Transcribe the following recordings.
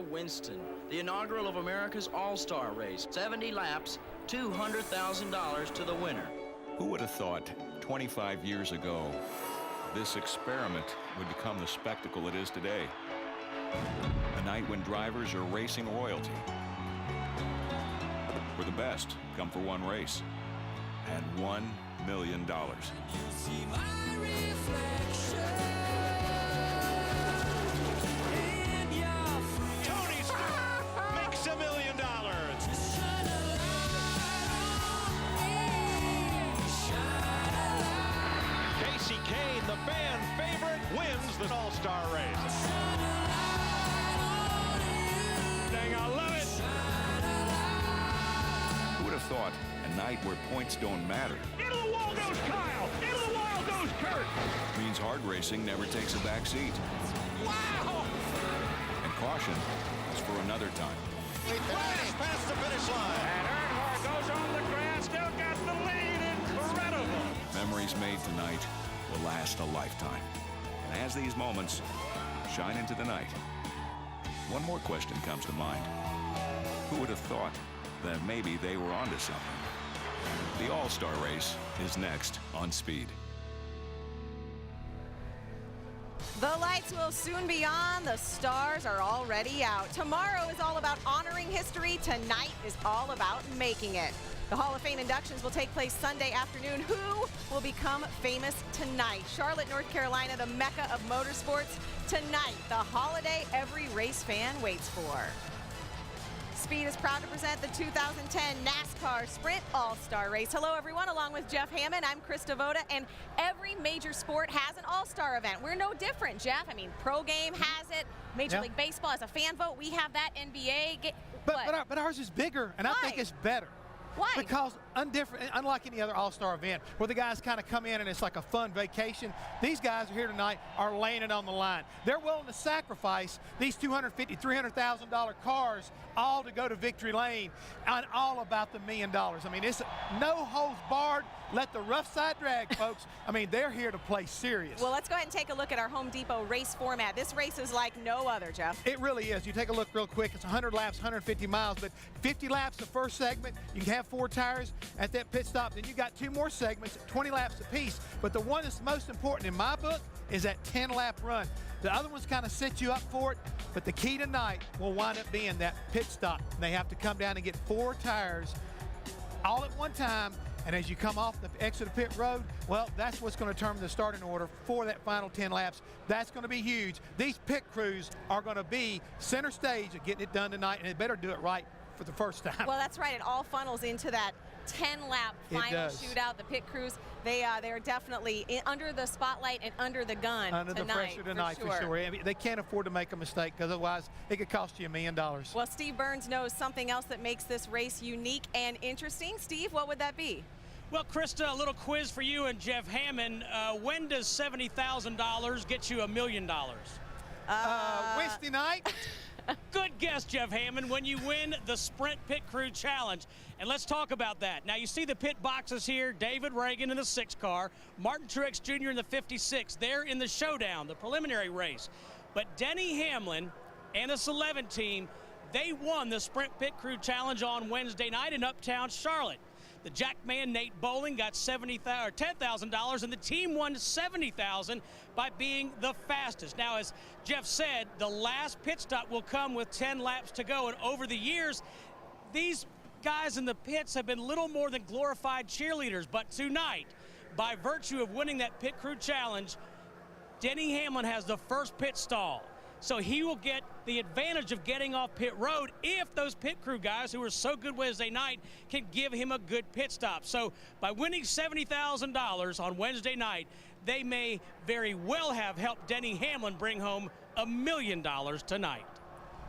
Winston, the inaugural of America's All-Star Race. 70 laps, $200,000 to the winner. Who would have thought 25 years ago this experiment would become the spectacle it is today? A night when drivers are racing royalty, where the best come for one race and $1 million. The fan favorite wins the All-Star race. Dang, I love it. Who would have thought a night where points don't matter? Into the wall goes Kyle. Into the wall goes Kurt. Means hard racing never takes a back seat. Wow! And caution is for another time. He flashed past the finish line. And Earnhardt goes on the grass. Still got the lead. Incredible. Memories made tonight will last a lifetime. And as these moments shine into the night, one more question comes to mind. Who would have thought that maybe they were onto something? The All-Star race is next on Speed. The lights will soon be on. The stars are already out. Tomorrow is all about honoring history. Tonight is all about making it. The Hall of Fame inductions will take place Sunday afternoon. Who will become famous tonight? Charlotte, North Carolina, the mecca of motorsports. Tonight, the holiday every race fan waits for. Speed is proud to present the 2010 NASCAR Sprint All-Star Race. Hello, everyone. Along with Jeff Hammond, I'm Chris Devoda, and every major sport has an All-Star event. We're no different, Jeff. I mean, Pro Game has it. Major League Baseball has a fan vote. We have that. NBA. But ours is bigger, and I think it's better. Why? Because unlike any other All-Star event where the guys kind of come in and it's like a fun vacation, these guys are here tonight are laying it on the line. They're willing to sacrifice these $250,000, $300,000 cars all to go to victory lane and all about the $1 million. I mean, it's no holds barred. Let the rough side drag, folks. I mean, they're here to play serious. Well, let's go ahead and take a look at our Home Depot race format. This race is like no other, Jeff. It really is. You take a look real quick. It's 100 laps, 150 miles, but 50 laps the first segment. You can have 4 tires at that pit stop. Then you got 2 more segments, 20 laps apiece. But the one that's most important in my book is that 10-lap run. The other ones kind of set you up for it, but the key tonight will wind up being that pit stop. They have to come down and get 4 tires all at one time. And as you come off the exit of pit road, well, that's what's going to determine the starting order for that final 10 laps. That's going to be huge. These pit crews are going to be center stage of getting it done tonight, and they better do it right for the first time. Well, that's right. It all funnels into that 10-lap final shootout. The pit crews, they're definitely under the spotlight and under the gun under the pressure tonight, for sure. I mean, they can't afford to make a mistake because otherwise it could cost you $1 million. Well, Steve Burns knows something else that makes this race unique and interesting. Steve, what would that be? Well, Krista, a little quiz for you and Jeff Hammond. When does $70,000 get you $1 million? Wednesday night. Good guess, Jeff Hammond, when you win the Sprint Pit Crew Challenge. And let's talk about that. Now, you see the pit boxes here. David Reagan in the 6 car, Martin Truex Jr. in the 56. They're in the showdown, the preliminary race. But Denny Hamlin and his 11 team, they won the Sprint Pit Crew Challenge on Wednesday night in Uptown Charlotte. The Jackman Nate Bowling got $10,000, and the team won $70,000 by being the fastest. Now, as Jeff said, the last pit stop will come with 10 laps to go, and over the years, these guys in the pits have been little more than glorified cheerleaders. But tonight, by virtue of winning that Pit Crew Challenge, Denny Hamlin has the first pit stall. So he will get the advantage of getting off pit road if those pit crew guys who were so good Wednesday night can give him a good pit stop. So by winning $70,000 on Wednesday night, they may very well have helped Denny Hamlin bring home $1 million tonight.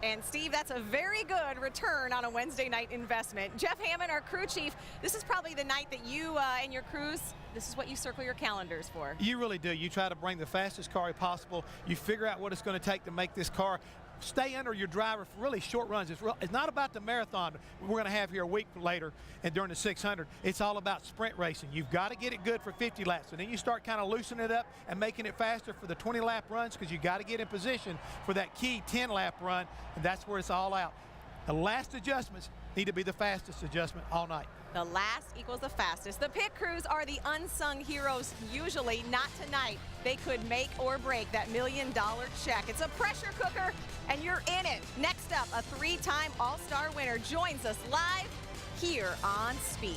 And Steve, that's a very good return on a Wednesday night investment. Jeff Hammond, our crew chief, this is probably the night that you and your crews, this is what you circle your calendars for. You really do. You try to bring the fastest car possible. You figure out what it's going to take to make this car stay under your driver for really short runs. It's not about the marathon we're going to have here a week later and during the 600. It's all about sprint racing. You've got to get it good for 50 laps, and then you start kind of loosening it up and making it faster for the 20-lap runs, because you got to get in position for that key 10-lap run, and that's where it's all out. The last adjustments need to be the fastest adjustment all night. The last equals the fastest. The pit crews are the unsung heroes usually, not tonight. They could make or break that $1 million check. It's a pressure cooker, and you're in it. Next up, a 3-time All-Star winner joins us live here on Speed.